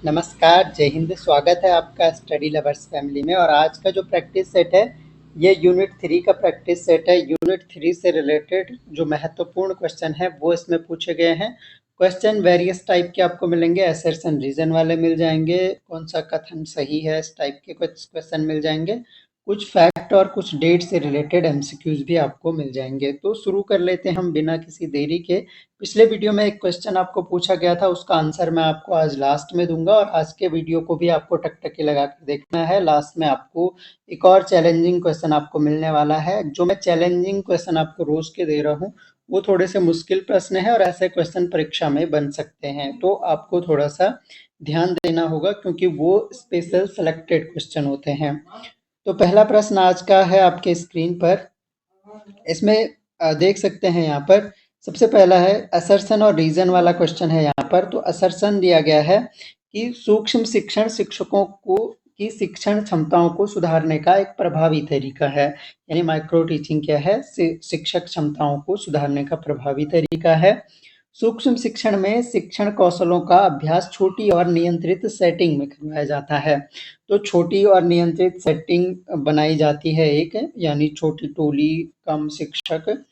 नमस्कार, जय हिंद। स्वागत है आपका स्टडी लवर्स फैमिली में। और आज का जो प्रैक्टिस सेट है ये यूनिट 3 का प्रैक्टिस सेट है। यूनिट 3 से रिलेटेड जो महत्वपूर्ण क्वेश्चन है वो इसमें पूछे गए हैं। क्वेश्चन वेरियस टाइप के आपको मिलेंगे, असर्शन रीजन वाले मिल जाएंगे, कौन सा कथन सही है इस टाइप के कुछ क्वेश्चन मिल जाएंगे, कुछ फैक्ट और कुछ डेट से रिलेटेड एमसीक्यूज भी आपको मिल जाएंगे। तो शुरू कर लेते हैं हम बिना किसी देरी के। पिछले वीडियो में एक क्वेश्चन आपको पूछा गया था, उसका आंसर मैं आपको आज लास्ट में दूंगा और आज के वीडियो को भी आपको टकटकी लगा कर देखना है। लास्ट में आपको एक और चैलेंजिंग क्वेश्चन आपको मिलने वाला है। जो मैं चैलेंजिंग क्वेश्चन आपको रोज के दे रहा हूँ वो थोड़े से मुश्किल प्रश्न है और ऐसे क्वेश्चन परीक्षा में बन सकते हैं, तो आपको थोड़ा सा ध्यान देना होगा क्योंकि वो स्पेशल सेलेक्टेड क्वेश्चन होते हैं। तो पहला प्रश्न आज का है आपके स्क्रीन पर। इसमें देख सकते हैं यहाँ पर सबसे पहला है असर्शन और रीजन वाला क्वेश्चन है यहाँ पर। तो असर्शन दिया गया है कि सूक्ष्म शिक्षण शिक्षकों को की शिक्षण क्षमताओं को सुधारने का एक प्रभावी तरीका है। यानी माइक्रो टीचिंग क्या है, शिक्षक क्षमताओं को सुधारने का प्रभावी तरीका है। सूक्ष्म शिक्षण में शिक्षण कौशलों का अभ्यास छोटी और नियंत्रित सेटिंग में करवाया जाता है। तो छोटी और नियंत्रित सेटिंग बनाई जाती है एक, यानी छोटी टोली, कम शिक्षक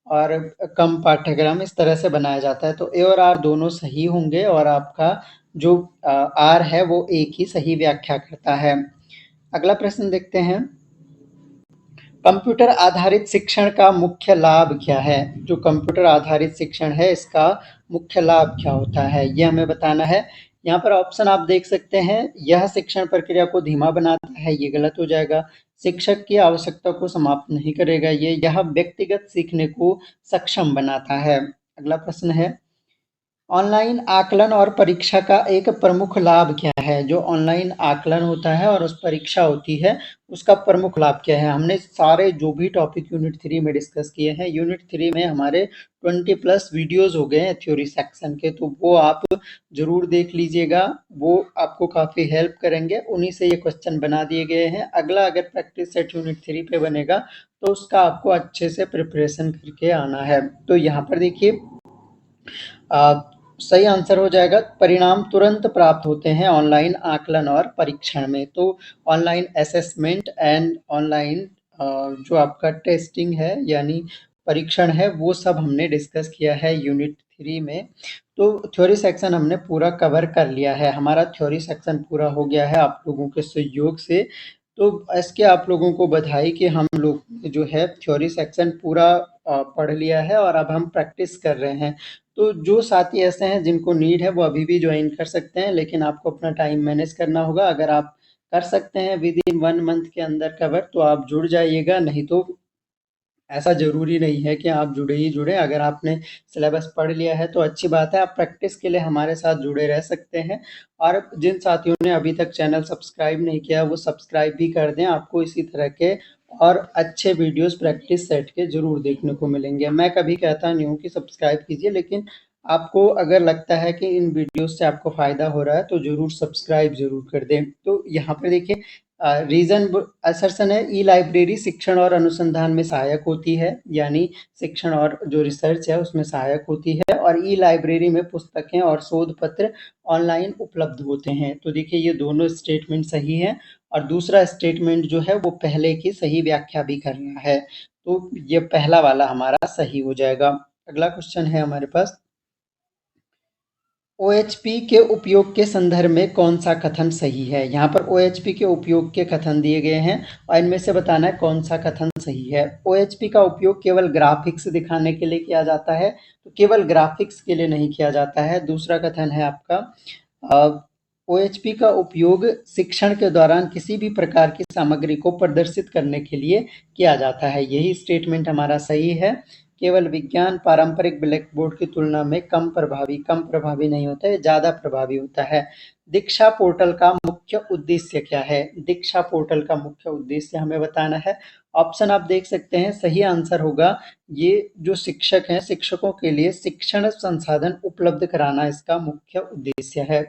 और कम पाठ्यक्रम, इस तरह से बनाया जाता है। तो ए और आर दोनों सही होंगे और आपका जो आर है वो एक ही सही व्याख्या करता है। अगला प्रश्न देखते हैं। कंप्यूटर आधारित शिक्षण का मुख्य लाभ क्या है? जो कंप्यूटर आधारित शिक्षण है इसका मुख्य लाभ क्या होता है ये हमें बताना है। यहाँ पर ऑप्शन आप देख सकते हैं। यह शिक्षण प्रक्रिया को धीमा बनाता है, ये गलत हो जाएगा। शिक्षक की आवश्यकता को समाप्त नहीं करेगा ये। यह व्यक्तिगत सीखने को सक्षम बनाता है। अगला प्रश्न है, ऑनलाइन आकलन और परीक्षा का एक प्रमुख लाभ क्या है? जो ऑनलाइन आकलन होता है और उस परीक्षा होती है उसका प्रमुख लाभ क्या है? हमने सारे जो भी टॉपिक यूनिट 3 में डिस्कस किए हैं, यूनिट 3 में हमारे 20+ वीडियोस हो गए हैं थ्योरी सेक्शन के, तो वो आप जरूर देख लीजिएगा, वो आपको काफ़ी हेल्प करेंगे। उन्हीं से ये क्वेश्चन बना दिए गए हैं। अगला अगर प्रैक्टिस सेट यूनिट 3 पे बनेगा तो उसका आपको अच्छे से प्रिपरेशन करके आना है। तो यहाँ पर देखिए सही आंसर हो जाएगा, परिणाम तुरंत प्राप्त होते हैं ऑनलाइन आकलन और परीक्षण में। तो ऑनलाइन असेसमेंट एंड ऑनलाइन जो आपका टेस्टिंग है यानी परीक्षण है वो सब हमने डिस्कस किया है यूनिट 3 में। तो थ्योरी सेक्शन हमने पूरा कवर कर लिया है, हमारा थ्योरी सेक्शन पूरा हो गया है आप लोगों के सहयोग से। तो इसके आप लोगों को बधाई कि हम लोग जो है थ्योरी सेक्शन पूरा पढ़ लिया है और अब हम प्रैक्टिस कर रहे हैं। तो जो साथी ऐसे हैं जिनको नीड है वो अभी भी ज्वाइन कर सकते हैं, लेकिन आपको अपना टाइम मैनेज करना होगा। अगर आप कर सकते हैं विद इन 1 मंथ के अंदर कवर तो आप जुड़ जाइएगा, नहीं तो ऐसा ज़रूरी नहीं है कि आप जुड़े ही जुड़े। अगर आपने सिलेबस पढ़ लिया है तो अच्छी बात है, आप प्रैक्टिस के लिए हमारे साथ जुड़े रह सकते हैं। और जिन साथियों ने अभी तक चैनल सब्सक्राइब नहीं किया वो सब्सक्राइब भी कर दें, आपको इसी तरह के और अच्छे वीडियोस प्रैक्टिस सेट के ज़रूर देखने को मिलेंगे। मैं कभी कहता नहीं हूँ कि सब्सक्राइब कीजिए, लेकिन आपको अगर लगता है कि इन वीडियोस से आपको फ़ायदा हो रहा है तो ज़रूर सब्सक्राइब ज़रूर कर दें। तो यहाँ पर देखिए रीजन असर्शन है, ई लाइब्रेरी शिक्षण और अनुसंधान में सहायक होती है, यानी शिक्षण और जो रिसर्च है उसमें सहायक होती है। और ई लाइब्रेरी में पुस्तकें और शोध पत्र ऑनलाइन उपलब्ध होते हैं। तो देखिए ये दोनों स्टेटमेंट सही है और दूसरा स्टेटमेंट जो है वो पहले की सही व्याख्या भी कर रहा है। तो ये पहला वाला हमारा सही हो जाएगा। अगला क्वेश्चन है हमारे पास, ओएचपी के उपयोग के संदर्भ में कौन सा कथन सही है? यहाँ पर ओएचपी के उपयोग के कथन दिए गए हैं और इनमें से बताना है कौन सा कथन सही है। ओएचपी का उपयोग केवल ग्राफिक्स दिखाने के लिए किया जाता है, तो केवल ग्राफिक्स के लिए नहीं किया जाता है। दूसरा कथन है आपका, ओएचपी का उपयोग शिक्षण के दौरान किसी भी प्रकार की सामग्री को प्रदर्शित करने के लिए किया जाता है। यही स्टेटमेंट हमारा सही है। केवल विज्ञान पारंपरिक ब्लैक बोर्ड की तुलना में कम प्रभावी नहीं होता है, ज़्यादा प्रभावी होता है। दीक्षा पोर्टल का मुख्य उद्देश्य क्या है? दीक्षा पोर्टल का मुख्य उद्देश्य हमें बताना है। ऑप्शन आप देख सकते हैं, सही आंसर होगा ये जो शिक्षक हैं शिक्षकों के लिए शिक्षण संसाधन उपलब्ध कराना इसका मुख्य उद्देश्य है।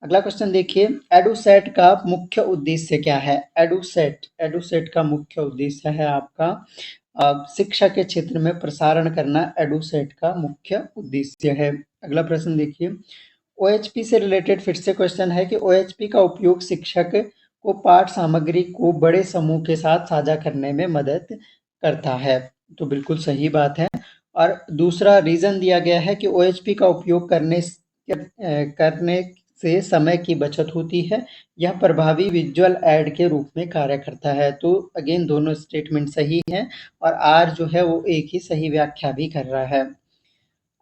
अगला क्वेश्चन देखिए, एडुसेट का मुख्य उद्देश्य क्या है? एडुसेट का मुख्य उद्देश्य है आपका शिक्षा के क्षेत्र में प्रसारण करना, एडुसेट का मुख्य उद्देश्य है। अगला प्रश्न देखिए, OHP से रिलेटेड फिर से क्वेश्चन है कि OHP का उपयोग शिक्षक को पाठ सामग्री को बड़े समूह के साथ साझा करने में मदद करता है। तो बिल्कुल सही बात है। और दूसरा रीज़न दिया गया है कि OHP का उपयोग करने से समय की बचत होती है। यह प्रभावी विजुअल ऐड के रूप में कार्य करता है। तो अगेन दोनों स्टेटमेंट सही हैं और आर जो है वो एक ही सही व्याख्या भी कर रहा है।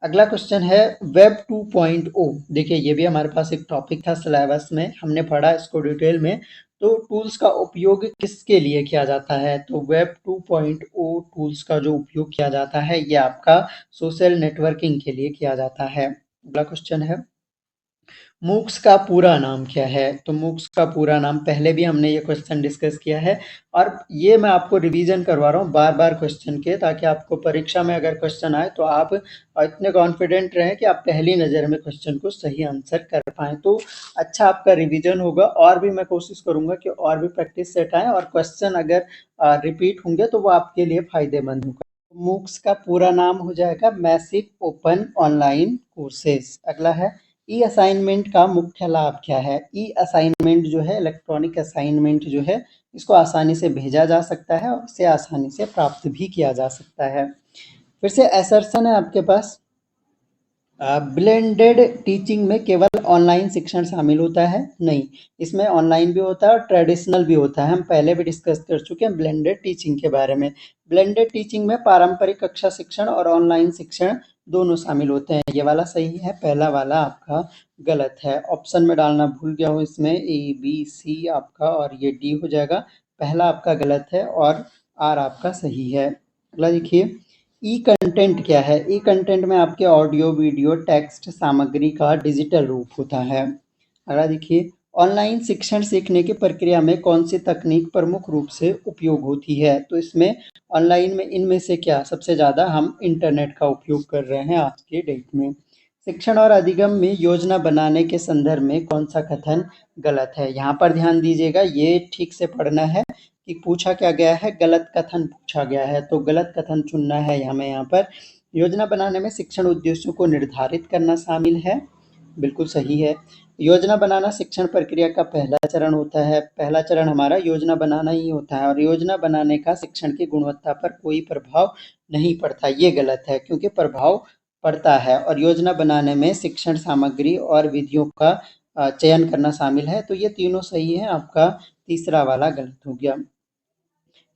अगला क्वेश्चन है वेब 2.0। देखिए ये भी हमारे पास एक टॉपिक था सिलेबस में, हमने पढ़ा इसको डिटेल में। तो टूल्स का उपयोग किसके लिए किया जाता है? तो वेब 2.0 टूल्स का जो उपयोग किया जाता है ये आपका सोशल नेटवर्किंग के लिए किया जाता है। अगला क्वेश्चन है मूक्स का पूरा नाम क्या है? तो मूक्स का पूरा नाम, पहले भी हमने ये क्वेश्चन डिस्कस किया है और ये मैं आपको रिवीजन करवा रहा हूँ बार बार क्वेश्चन के, ताकि आपको परीक्षा में अगर क्वेश्चन आए तो आप इतने कॉन्फिडेंट रहें कि आप पहली नज़र में क्वेश्चन को सही आंसर कर पाएँ। तो अच्छा आपका रिवीजन होगा और भी मैं कोशिश करूँगा कि और भी प्रैक्टिस सेट आएँ और क्वेश्चन अगर रिपीट होंगे तो वो आपके लिए फ़ायदेमंद होगा। मूक्स का पूरा नाम हो जाएगा मैसिव ओपन ऑनलाइन कोर्सेज। अगला है ई असाइनमेंट का मुख्य लाभ क्या है? ई असाइनमेंट जो है इलेक्ट्रॉनिक असाइनमेंट जो है, इसको आसानी से भेजा जा सकता है और इसे आसानी से प्राप्त भी किया जा सकता है। फिर से असर्शन है आपके पास ब्लेंडेड टीचिंग में केवल ऑनलाइन शिक्षण शामिल होता है? नहीं, इसमें ऑनलाइन भी होता है और ट्रेडिशनल भी होता है। हम पहले भी डिस्कस कर चुके हैं ब्लेंडेड टीचिंग के बारे में। ब्लेंडेड टीचिंग में पारंपरिक कक्षा शिक्षण और ऑनलाइन शिक्षण दोनों शामिल होते हैं। ये वाला सही है, पहला वाला आपका गलत है। ऑप्शन में डालना भूल गया हूँ, इसमें ABC आपका और ये D हो जाएगा। पहला आपका गलत है और R आपका सही है। अगला देखिए ई कंटेंट क्या है? ई कंटेंट में आपके ऑडियो वीडियो टेक्स्ट सामग्री का डिजिटल रूप होता है। अगला देखिए ऑनलाइन शिक्षण सीखने की प्रक्रिया में कौन सी तकनीक प्रमुख रूप से उपयोग होती है? तो इसमें ऑनलाइन में इनमें से क्या सबसे ज़्यादा हम इंटरनेट का उपयोग कर रहे हैं आज के डेट में। शिक्षण और अधिगम में योजना बनाने के संदर्भ में कौन सा कथन गलत है? यहाँ पर ध्यान दीजिएगा, ये ठीक से पढ़ना है कि पूछा क्या गया है, गलत कथन पूछा गया है। तो गलत कथन चुनना है हमें यहाँ पर। योजना बनाने में शिक्षण उद्देश्यों को निर्धारित करना शामिल है, बिल्कुल सही है। योजना बनाना शिक्षण प्रक्रिया का पहला चरण होता है। पहला चरण हमारा योजना बनाना ही होता है और योजना बनाने का शिक्षण की गुणवत्ता पर कोई प्रभाव नहीं पड़ता। ये गलत है क्योंकि प्रभाव पड़ता है और योजना बनाने में शिक्षण सामग्री और विधियों का चयन करना शामिल है। तो ये तीनों सही है, आपका तीसरा वाला गलत हो गया।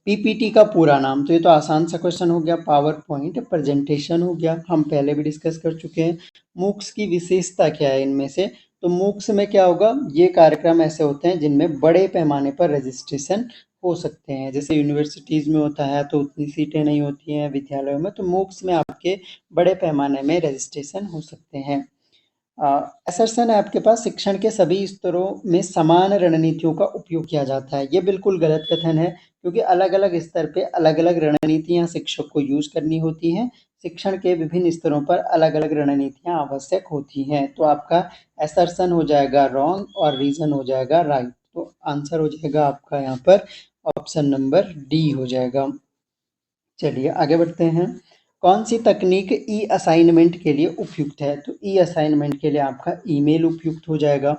पीपीटी का पूरा नाम, तो ये तो आसान सा क्वेश्चन हो गया, पावर पॉइंट प्रेजेंटेशन हो गया, हम पहले भी डिस्कस कर चुके हैं। मूक्स की विशेषता क्या है इनमें से? तो मूक्स में क्या होगा, ये कार्यक्रम ऐसे होते हैं जिनमें बड़े पैमाने पर रजिस्ट्रेशन हो सकते हैं। जैसे यूनिवर्सिटीज़ में होता है तो उतनी सीटें नहीं होती हैं विद्यालयों में, तो मूक्स में आपके बड़े पैमाने में रजिस्ट्रेशन हो सकते हैं। असर्शन है आपके पास शिक्षण के सभी स्तरों में समान रणनीतियों का उपयोग किया जाता है। ये बिल्कुल गलत कथन है क्योंकि अलग अलग स्तर पे अलग अलग रणनीतियाँ शिक्षक को यूज करनी होती हैं। शिक्षण के विभिन्न स्तरों पर अलग अलग रणनीतियाँ आवश्यक होती हैं। तो आपका असर्शन हो जाएगा रॉन्ग और रीजन हो जाएगा राइट। तो आंसर हो जाएगा आपका यहाँ पर ऑप्शन नंबर डी हो जाएगा। चलिए आगे बढ़ते हैं। कौन सी तकनीक ई असाइनमेंट के लिए उपयुक्त है? तो ई असाइनमेंट के लिए आपका ईमेल उपयुक्त हो जाएगा।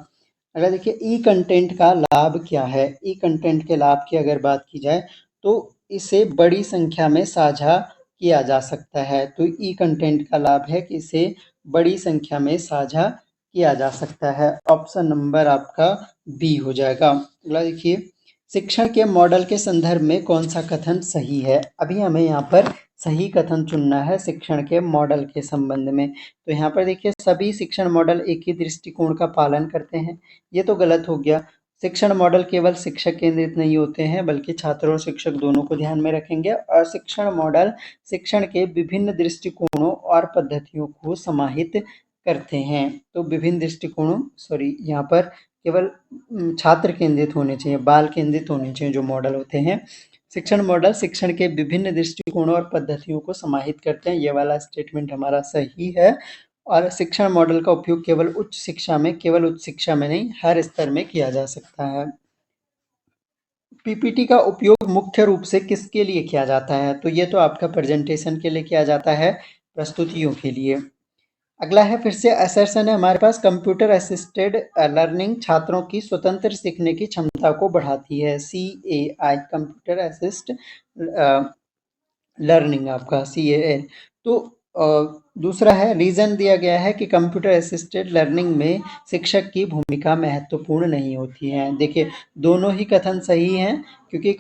अगर देखिए ई कंटेंट का लाभ क्या है? ई कंटेंट के लाभ की अगर बात की जाए तो इसे बड़ी संख्या में साझा किया जा सकता है। तो ई कंटेंट का लाभ है कि इसे बड़ी संख्या में साझा किया जा सकता है। ऑप्शन नंबर आपका बी हो जाएगा। अगला देखिए शिक्षण के मॉडल के संदर्भ में कौन सा कथन सही है? अभी हमें यहाँ पर सही कथन चुनना है शिक्षण के मॉडल के संबंध में। तो यहाँ पर देखिए सभी शिक्षण मॉडल एक ही दृष्टिकोण का पालन करते हैं, ये तो गलत हो गया। शिक्षण मॉडल केवल शिक्षक केंद्रित नहीं होते हैं बल्कि छात्र और शिक्षक दोनों को ध्यान में रखेंगे और शिक्षण मॉडल शिक्षण के विभिन्न दृष्टिकोणों और पद्धतियों को समाहित करते हैं। तो विभिन्न दृष्टिकोणों यहाँ पर केवल छात्र केंद्रित होने चाहिए, बाल केंद्रित होने चाहिए जो मॉडल होते हैं। शिक्षण मॉडल शिक्षण के विभिन्न दृष्टिकोणों और पद्धतियों को समाहित करते हैं, ये वाला स्टेटमेंट हमारा सही है। और शिक्षण मॉडल का उपयोग केवल उच्च शिक्षा में नहीं हर स्तर में किया जा सकता है। पीपीटी का उपयोग मुख्य रूप से किसके लिए किया जाता है? तो ये तो आपका प्रेजेंटेशन के लिए किया जाता है, प्रस्तुतियों के लिए। अगला है फिर से असर्शन है हमारे पास, कंप्यूटर असिस्टेड लर्निंग छात्रों की स्वतंत्र सीखने की क्षमता को बढ़ाती है। CAI, कंप्यूटर असिस्ट लर्निंग आपका CAL। तो दूसरा है, रीजन दिया गया है कि कंप्यूटर असिस्टेड लर्निंग में शिक्षक की भूमिका महत्वपूर्ण नहीं होती है। देखिए दोनों ही कथन सही हैं, क्योंकि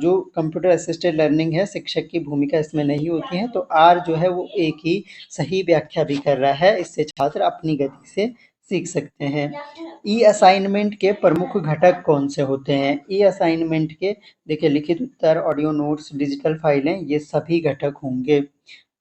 जो कंप्यूटर असिस्टेड लर्निंग है शिक्षक की भूमिका इसमें नहीं होती है। तो आर जो है वो एक ही सही व्याख्या भी कर रहा है, इससे छात्र अपनी गति से सीख सकते हैं। ई असाइनमेंट के प्रमुख घटक कौन से होते हैं? ई असाइनमेंट के देखिए लिखित उत्तर, ऑडियो नोट्स, डिजिटल फाइलें, ये सभी घटक होंगे।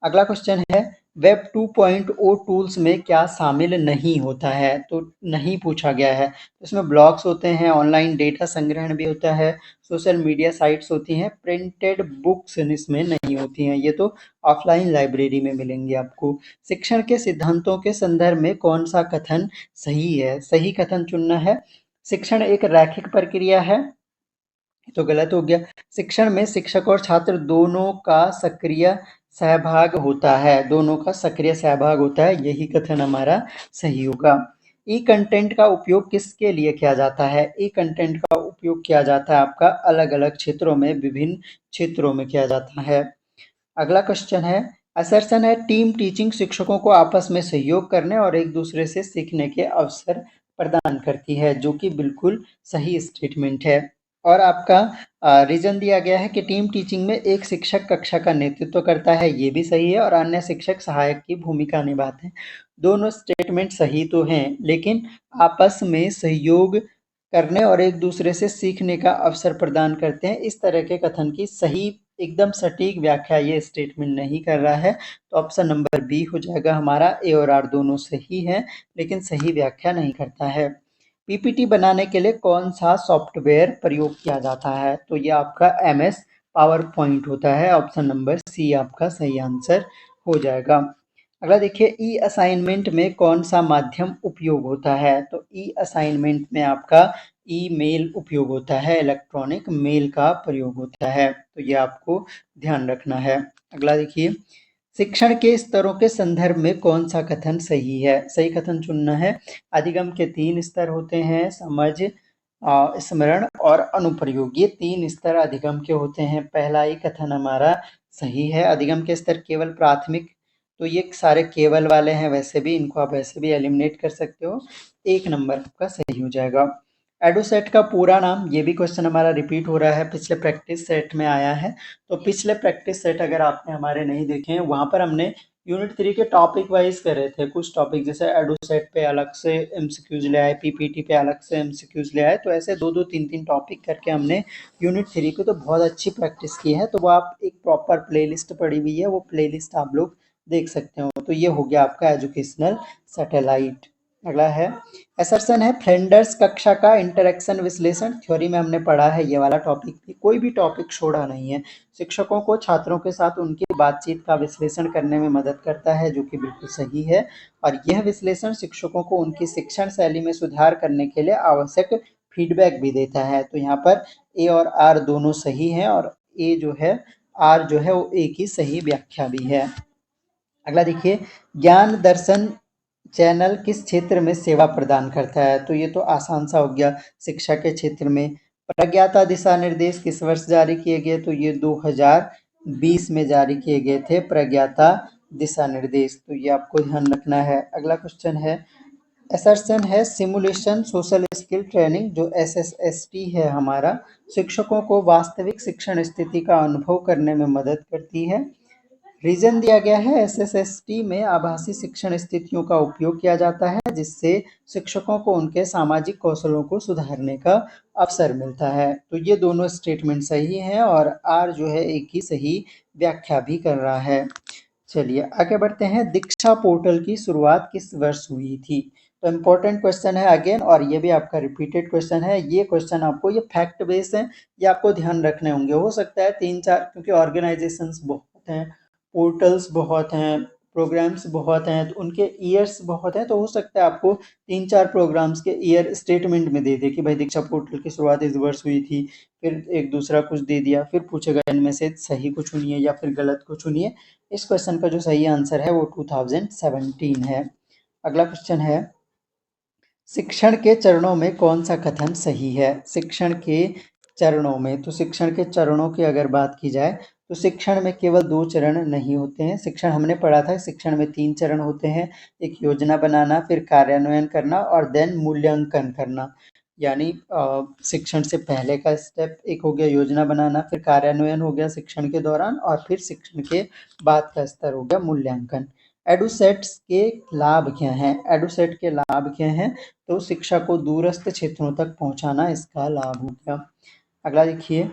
अगला क्वेश्चन है, वेब 2.0 टूल्स में क्या शामिल नहीं होता है? तो नहीं पूछा गया है। इसमें ब्लॉग्स होते हैं, ऑनलाइन डेटा संग्रहण भी होता है, सोशल मीडिया साइट्स होती हैं, प्रिंटेड बुक्स इसमें नहीं होती हैं, ये तो ऑफलाइन लाइब्रेरी में मिलेंगी आपको। शिक्षण के सिद्धांतों के संदर्भ में कौन सा कथन सही है? सही कथन चुनना है। शिक्षण एक रैखिक प्रक्रिया है, तो गलत हो गया। शिक्षण में शिक्षक और छात्र दोनों का सक्रिय सहभाग होता है, दोनों का सक्रिय सहभाग होता है, यही कथन हमारा सही होगा। ई कंटेंट का उपयोग किसके लिए किया जाता है? ई कंटेंट का उपयोग किया जाता है आपका अलग अलग क्षेत्रों में, विभिन्न क्षेत्रों में किया जाता है। अगला क्वेश्चन है, असर्शन है टीम टीचिंग शिक्षकों को आपस में सहयोग करने और एक दूसरे से सीखने के अवसर प्रदान करती है, जो कि बिल्कुल सही स्टेटमेंट है। और आपका रीजन दिया गया है कि टीम टीचिंग में एक शिक्षक कक्षा का नेतृत्व करता है, ये भी सही है, और अन्य शिक्षक सहायक की भूमिका निभाते हैं। दोनों स्टेटमेंट सही तो हैं, लेकिन आपस में सहयोग करने और एक दूसरे से सीखने का अवसर प्रदान करते हैं, इस तरह के कथन की सही एकदम सटीक व्याख्या ये स्टेटमेंट नहीं कर रहा है। तो ऑप्शन नंबर बी हो जाएगा हमारा। ए और आर दोनों सही हैं, लेकिन सही व्याख्या नहीं करता है। पीपीटी बनाने के लिए कौन सा सॉफ्टवेयर प्रयोग किया जाता है? तो ये आपका MS पावर पॉइंट होता है। ऑप्शन नंबर सी आपका सही आंसर हो जाएगा। अगला देखिए, ई असाइनमेंट में कौन सा माध्यम उपयोग होता है? तो ई असाइनमेंट में आपका ईमेल उपयोग होता है, इलेक्ट्रॉनिक मेल का प्रयोग होता है, तो ये आपको ध्यान रखना है। अगला देखिए, शिक्षण के स्तरों के संदर्भ में कौन सा कथन सही है? सही कथन चुनना है। अधिगम के 3 स्तर होते हैं, समझ, स्मरण और अनुप्रयोग, ये 3 स्तर अधिगम के होते हैं। पहला ही कथन हमारा सही है। अधिगम के स्तर केवल प्राथमिक, तो ये सारे केवल वाले हैं, वैसे भी इनको आप वैसे भी एलिमिनेट कर सकते हो। 1 नंबर आपका सही हो जाएगा। एडोसेट का पूरा नाम, ये भी क्वेश्चन हमारा रिपीट हो रहा है, पिछले प्रैक्टिस सेट में आया है। तो पिछले प्रैक्टिस सेट अगर आपने हमारे नहीं देखे हैं, वहाँ पर हमने यूनिट 3 के टॉपिक वाइज करे थे कुछ टॉपिक, जैसे एडोसेट पे अलग से एमसीक्यूज ले आए, पीपीटी पे अलग से एमसीक्यूज ले आए, तो ऐसे 2-2 3-3 टॉपिक करके हमने यूनिट 3 को तो बहुत अच्छी प्रैक्टिस की है। तो वो आप एक प्रॉपर प्लेलिस्ट पड़ी हुई है, वो प्लेलिस्ट आप लोग देख सकते हो। तो ये हो गया आपका एजुकेशनल सैटेलाइट। अगला है, असर्शन है फ्लेंडर्स कक्षा का इंटरेक्शन विश्लेषण थ्योरी में हमने पढ़ा है, ये वाला टॉपिक भी, कोई भी टॉपिक छोड़ा नहीं है। शिक्षकों को छात्रों के साथ उनकी बातचीत का विश्लेषण करने में मदद करता है, जो कि बिल्कुल सही है। और यह विश्लेषण शिक्षकों को उनकी शिक्षण शैली में सुधार करने के लिए आवश्यक फीडबैक भी देता है। तो यहाँ पर ए और आर दोनों सही हैं, और ए जो है, आर जो है वो ए की सही व्याख्या भी है। अगला देखिए, ज्ञान दर्शन चैनल किस क्षेत्र में सेवा प्रदान करता है? तो ये तो आसान सा हो गया, शिक्षा के क्षेत्र में। प्रज्ञाता दिशा निर्देश किस वर्ष जारी किए गए? तो ये 2020 में जारी किए गए थे प्रज्ञाता दिशा निर्देश, तो ये आपको ध्यान रखना है। अगला क्वेश्चन है, असर्शन है सिमुलेशन सोशल स्किल ट्रेनिंग, जो SSST है हमारा, शिक्षकों को वास्तविक शिक्षण स्थिति का अनुभव करने में मदद करती है। रीजन दिया गया है, SSST में आभासी शिक्षण स्थितियों का उपयोग किया जाता है, जिससे शिक्षकों को उनके सामाजिक कौशलों को सुधारने का अवसर मिलता है। तो ये दोनों स्टेटमेंट सही हैं, और आर जो है एक ही सही व्याख्या भी कर रहा है। चलिए आगे बढ़ते हैं, दीक्षा पोर्टल की शुरुआत किस वर्ष हुई थी? तो इम्पोर्टेंट क्वेश्चन है अगेन, और ये भी आपका रिपीटेड क्वेश्चन है। ये क्वेश्चन आपको, ये फैक्ट बेस है, ये आपको ध्यान रखने होंगे। हो सकता है 3-4, क्योंकि ऑर्गेनाइजेशंस बहुत हैं, पोर्टल्स बहुत हैं, प्रोग्राम्स बहुत हैं, तो उनके ईयर्स बहुत हैं, तो हो सकता है आपको 3-4 प्रोग्राम्स के ईयर स्टेटमेंट में दे दे कि भाई दीक्षा पोर्टल की शुरुआत इस वर्ष हुई थी, फिर एक दूसरा कुछ दे दिया, फिर पूछेगा इनमें से सही को चुनिए या फिर गलत को चुनिए। इस क्वेश्चन का जो सही आंसर है वो 2017 है। अगला क्वेश्चन है, शिक्षण के चरणों में कौन सा कथन सही है? शिक्षण के चरणों में, तो शिक्षण के चरणों की अगर बात की जाए तो शिक्षण में केवल 2 चरण नहीं होते हैं। शिक्षण हमने पढ़ा था, शिक्षण में 3 चरण होते हैं। एक योजना बनाना, फिर कार्यान्वयन करना और देन मूल्यांकन करना। यानी शिक्षण से पहले का स्टेप एक हो गया योजना बनाना, फिर कार्यान्वयन हो गया शिक्षण के दौरान, और फिर शिक्षण के बाद का स्तर हो गया मूल्यांकन। एडुसेट्स के लाभ क्या हैं? एडुसेट के लाभ क्या हैं? तो शिक्षा को दूरस्थ क्षेत्रों तक पहुंचाना इसका लाभ हो गया। अगला देखिए,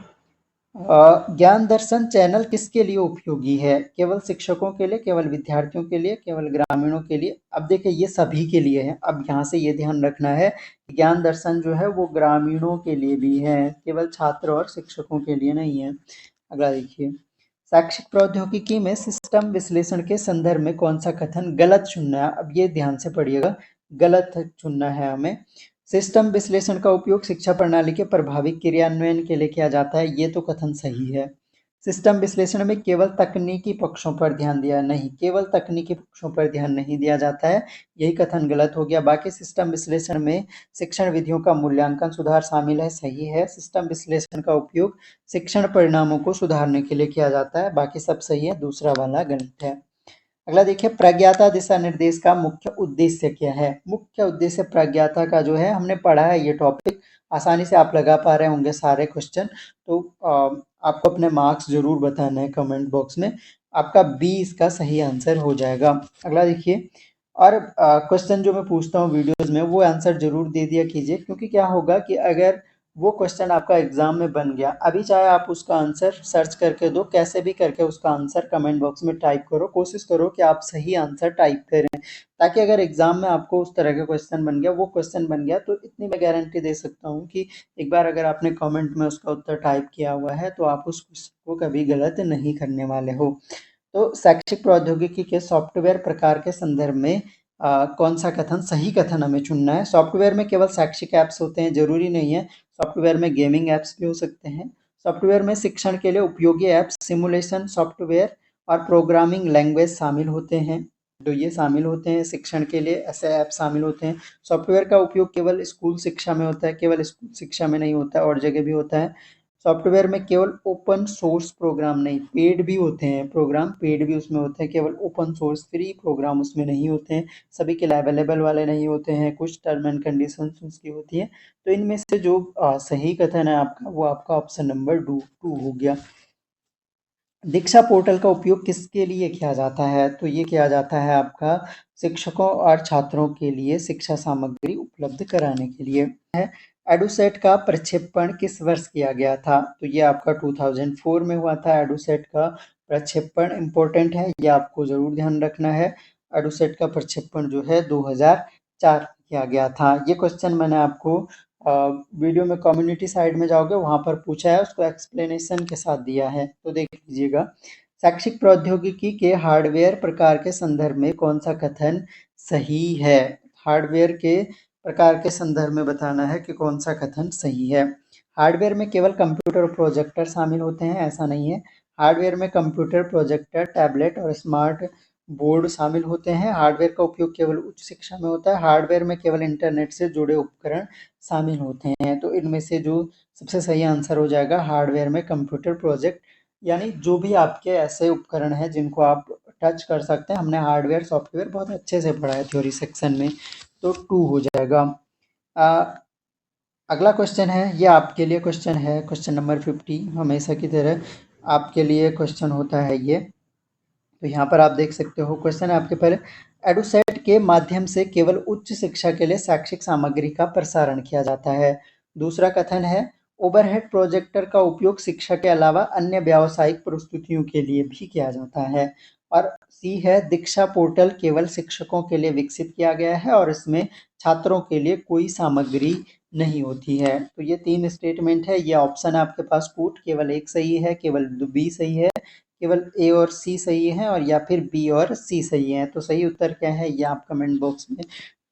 ज्ञान दर्शन चैनल किसके लिए उपयोगी है? केवल शिक्षकों के लिए, केवल विद्यार्थियों के लिए, केवल ग्रामीणों के लिए? अब देखिए ये सभी के लिए है। अब यहाँ से ये ध्यान रखना है, ज्ञान दर्शन जो है वो ग्रामीणों के लिए भी है, केवल छात्र और शिक्षकों के लिए नहीं है। अगला देखिए, शैक्षिक प्रौद्योगिकी में सिस्टम विश्लेषण के संदर्भ में कौन सा कथन गलत चुनना है? अब ये ध्यान से पढ़िएगा, गलत चुनना है हमें। सिस्टम विश्लेषण का उपयोग शिक्षा प्रणाली के प्रभावी क्रियान्वयन के लिए किया जाता है, ये तो कथन सही है। सिस्टम विश्लेषण में केवल तकनीकी पक्षों पर ध्यान दिया नहीं, केवल तकनीकी पक्षों पर ध्यान नहीं दिया जाता है, यही कथन गलत हो गया। बाकी सिस्टम विश्लेषण में शिक्षण विधियों का मूल्यांकन सुधार शामिल है, सही है। सिस्टम विश्लेषण का उपयोग शिक्षण परिणामों को सुधारने के लिए किया जाता है, बाकी सब सही है, दूसरा वाला गलत है। अगला देखिए, प्रज्ञाता दिशा निर्देश का मुख्य उद्देश्य क्या है? मुख्य उद्देश्य प्रज्ञाता का जो है हमने पढ़ा है, ये टॉपिक आसानी से आप लगा पा रहे होंगे सारे क्वेश्चन। तो आपको अपने मार्क्स जरूर बताना है कमेंट बॉक्स में, आपका बी इसका सही आंसर हो जाएगा। अगला देखिए, और क्वेश्चन जो मैं पूछता हूँ वीडियोज में वो आंसर जरूर दे दिया कीजिए, क्योंकि क्या होगा कि अगर वो क्वेश्चन आपका एग्जाम में बन गया, अभी चाहे आप उसका आंसर सर्च करके दो, कैसे भी करके उसका आंसर कमेंट बॉक्स में टाइप करो, कोशिश करो कि आप सही आंसर टाइप करें, ताकि अगर एग्जाम में आपको उस तरह का क्वेश्चन बन गया, वो क्वेश्चन बन गया, तो इतनी मैं गारंटी दे सकता हूँ कि एक बार अगर आपने कमेंट में उसका उत्तर टाइप किया हुआ है तो आप उस क्वेश्चन को कभी गलत नहीं करने वाले हो। तो शैक्षिक प्रौद्योगिकी के सॉफ्टवेयर प्रकार के संदर्भ में कौन सा कथन सही कथन हमें चुनना है? सॉफ्टवेयर में केवल शैक्षिक ऐप्स होते हैं, जरूरी नहीं है, सॉफ्टवेयर में गेमिंग ऐप्स भी हो सकते हैं। सॉफ्टवेयर में शिक्षण के लिए उपयोगी ऐप्स, सिमुलेशन सॉफ्टवेयर और प्रोग्रामिंग लैंग्वेज शामिल होते हैं। तो ये शामिल होते हैं, शिक्षण के लिए ऐसे ऐप शामिल होते हैं। सॉफ्टवेयर का उपयोग केवल स्कूल शिक्षा में होता है, केवल स्कूल शिक्षा में नहीं होता है, और जगह भी होता है। सॉफ्टवेयर में केवल ओपन सोर्स प्रोग्राम नहीं, पेड भी होते हैं प्रोग्राम, पेड भी उसमें होते हैं, केवल ओपन सोर्स फ्री प्रोग्राम उसमें नहीं होते हैं, सभी के लिए अवेलेबल वाले नहीं होते हैं, कुछ टर्म एंड कंडीशंस उसकी होती है। तो इनमें से जो सही कथन है आपका, वो आपका ऑप्शन नंबर 2 हो गया। दीक्षा पोर्टल का उपयोग किसके लिए किया जाता है? तो ये किया जाता है आपका शिक्षकों और छात्रों के लिए शिक्षा सामग्री उपलब्ध कराने के लिए है। एडुसेट का प्रक्षेपण किस वर्ष किया गया था? तो ये आपका 2004 में हुआ था। एडुसेट का प्रक्षेपण इम्पोर्टेंट है, ये आपको जरूर ध्यान रखना है। एडुसेट का प्रक्षेपण जो है 2004 किया गया था। ये क्वेश्चन मैंने आपको वीडियो में कम्युनिटी साइड में जाओगे वहां पर पूछा है, उसको एक्सप्लेनेशन के साथ दिया है, तो देख लीजिएगा। शैक्षिक प्रौद्योगिकी के हार्डवेयर प्रकार के संदर्भ में कौन सा कथन सही है? हार्डवेयर के प्रकार के संदर्भ में बताना है कि कौन सा कथन सही है। हार्डवेयर में केवल कंप्यूटर और प्रोजेक्टर शामिल होते हैं, ऐसा नहीं है। हार्डवेयर में कंप्यूटर, प्रोजेक्टर, टैबलेट और स्मार्ट बोर्ड शामिल होते हैं। हार्डवेयर का उपयोग केवल उच्च शिक्षा में होता है। हार्डवेयर में केवल इंटरनेट से जुड़े उपकरण शामिल होते हैं। तो इनमें से जो सबसे सही आंसर हो जाएगा, हार्डवेयर में कंप्यूटर, प्रोजेक्ट, यानी जो भी आपके ऐसे उपकरण हैं जिनको आप टच कर सकते हैं। हमने हार्डवेयर सॉफ्टवेयर बहुत अच्छे से पढ़ा है थ्योरी सेक्शन में, तो 2 हो जाएगा। अगला क्वेश्चन है, ये आपके लिए क्वेश्चन है, क्वेश्चन नंबर 50। हमेशा की तरह आपके लिए क्वेश्चन होता है ये, तो यहाँ पर आप देख सकते हो क्वेश्चन है आपके पहले, एडुसेट के माध्यम से केवल उच्च शिक्षा के लिए शैक्षिक सामग्री का प्रसारण किया जाता है। दूसरा कथन है, ओवरहेड प्रोजेक्टर का उपयोग शिक्षा के अलावा अन्य व्यावसायिक प्रस्तुतियों के लिए भी किया जाता है। और सी है, दीक्षा पोर्टल केवल शिक्षकों के लिए विकसित किया गया है और इसमें छात्रों के लिए कोई सामग्री नहीं होती है। तो ये 3 स्टेटमेंट है, ये ऑप्शन है आपके पास कूट, केवल एक सही है, केवल बी सही है, केवल ए और सी सही है, और या फिर बी और सी सही है। तो सही उत्तर क्या है ये आप कमेंट बॉक्स में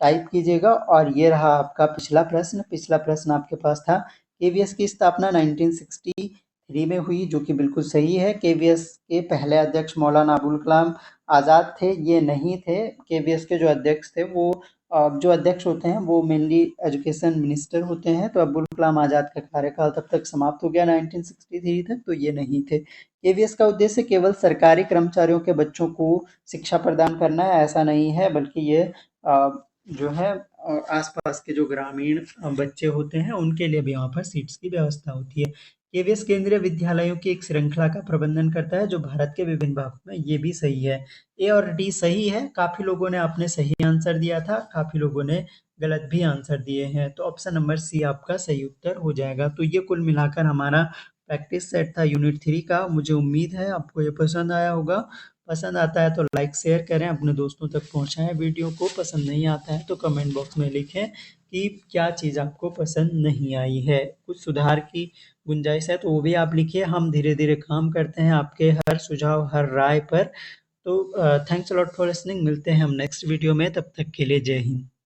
टाइप कीजिएगा। और ये रहा आपका पिछला प्रश्न। पिछला प्रश्न आपके पास था, केवीएस की स्थापना 1963 1983 में हुई, जो कि बिल्कुल सही है। केवीएस के पहले अध्यक्ष मौलाना अबुल कलाम आज़ाद थे, ये नहीं थे। केवीएस के जो अध्यक्ष थे वो जो अध्यक्ष होते हैं वो मेनली एजुकेशन मिनिस्टर होते हैं, तो अब्दुल कलाम आज़ाद का कार्यकाल तब तक समाप्त हो गया 1963 तक, तो ये नहीं थे। केवीएस का उद्देश्य केवल सरकारी कर्मचारियों के बच्चों को शिक्षा प्रदान करना है, ऐसा नहीं है, बल्कि ये जो है आसपास के जो ग्रामीण बच्चे होते हैं उनके लिए भी वहाँ पर सीट्स की व्यवस्था होती है। केवीएस केंद्रीय विद्यालयों की एक श्रृंखला का प्रबंधन करता है जो भारत के विभिन्न भागों में, ये भी सही है। ए और डी सही है। काफी लोगों ने आपने सही आंसर दिया था, काफी लोगों ने गलत भी आंसर दिए हैं, तो ऑप्शन नंबर सी आपका सही उत्तर हो जाएगा। तो ये कुल मिलाकर हमारा प्रैक्टिस सेट था यूनिट 3 का। मुझे उम्मीद है आपको ये पसंद आया होगा। पसंद आता है तो लाइक शेयर करें, अपने दोस्तों तक पहुंचाएं वीडियो को। पसंद नहीं आता है तो कमेंट बॉक्स में लिखें कि क्या चीज़ आपको पसंद नहीं आई है, कुछ सुधार की गुंजाइश है तो वो भी आप लिखिए। हम धीरे धीरे काम करते हैं आपके हर सुझाव, हर राय पर। तो thanks a lot for listening. मिलते हैं हम नेक्स्ट वीडियो में, तब तक के लिए जय हिंद।